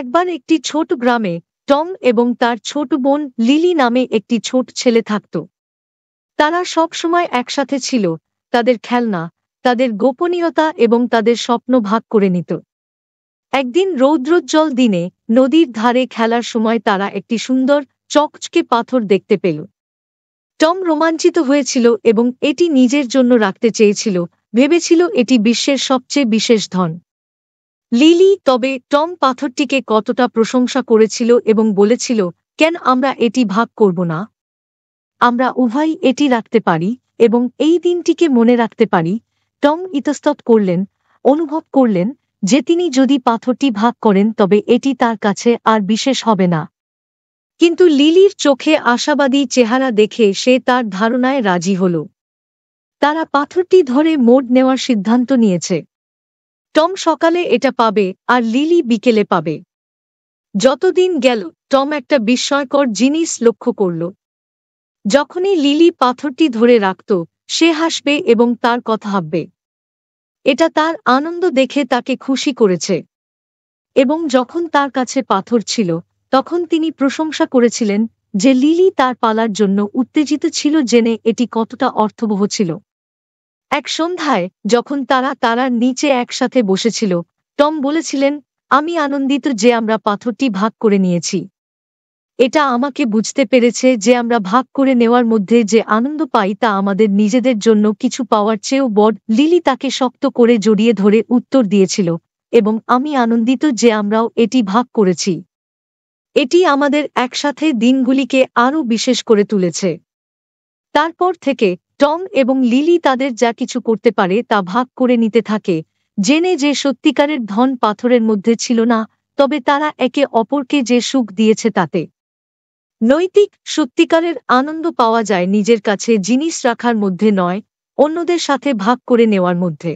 একবার একটি ছোট গ্রামে টম এবং তার ছোট বোন লিলি নামে একটি ছোট ছেলে থাকত। তারা সব সময় একসাথে ছিল, তাদের খেলনা, তাদের গোপনীয়তা এবং তাদের স্বপ্ন ভাগ করে নিত। একদিন রৌদ্রোজ্জ্বল দিনে নদীর ধারে খেলার সময় তারা একটি সুন্দর চকচকে পাথর দেখতে পেল। টম রোমাঞ্চিত হয়েছিল এবং এটি নিজের জন্য রাখতে চেয়েছিল, ভেবেছিল এটি বিশ্বের সবচেয়ে বিশেষ ধন। লিলি তবে টম পাথরটিকে কতটা প্রশংসা করেছিল এবং বলেছিল, কেন আমরা এটি ভাগ করব না? আমরা উভয় এটি রাখতে পারি এবং এই দিনটিকে মনে রাখতে পারি। টম ইতস্তত করলেন, অনুভব করলেন যে তিনি যদি পাথরটি ভাগ করেন তবে এটি তার কাছে আর বিশেষ হবে না। কিন্তু লিলির চোখে আশাবাদী চেহারা দেখে সে তার ধারণায় রাজি হল। তারা পাথরটি ধরে মোড় নেওয়ার সিদ্ধান্ত নিয়েছে। টম সকালে এটা পাবে আর লিলি বিকেলে পাবে। যতদিন গেল টম একটা বিস্ময়কর জিনিস লক্ষ্য করল। যখনই লিলি পাথরটি ধরে রাখত সে হাসবে এবং তার কথা ভাববে। এটা তার আনন্দ দেখে তাকে খুশি করেছে। এবং যখন তার কাছে পাথর ছিল তখন তিনি প্রশংসা করেছিলেন যে লিলি তার পালার জন্য উত্তেজিত ছিল, জেনে এটি কতটা অর্থবহ ছিল। এক সন্ধ্যায় যখন তারা তারার নিচে একসাথে বসেছিল, টম বলেছিলেন, আমি আনন্দিত যে আমরা পাথরটি ভাগ করে নিয়েছি। এটা আমাকে বুঝতে পেরেছে যে আমরা ভাগ করে নেওয়ার মধ্যে যে আনন্দ পাই তা আমাদের নিজেদের জন্য কিছু পাওয়ার চেয়েও বড়। লিলি তাকে শক্ত করে জড়িয়ে ধরে উত্তর দিয়েছিল, এবং আমি আনন্দিত যে আমরাও এটি ভাগ করেছি। এটি আমাদের একসাথে দিনগুলিকে আরও বিশেষ করে তুলেছে। তারপর থেকে টম এবং লিলি তাদের যা কিছু করতে পারে তা ভাগ করে নিতে থাকে, জেনে যে সত্যিকারের ধন পাথরের মধ্যে ছিল না, তবে তারা একে অপরকে যে সুখ দিয়েছে তাতে। নৈতিক সত্যিকারের আনন্দ পাওয়া যায় নিজের কাছে জিনিস রাখার মধ্যে নয়, অন্যদের সাথে ভাগ করে নেওয়ার মধ্যে।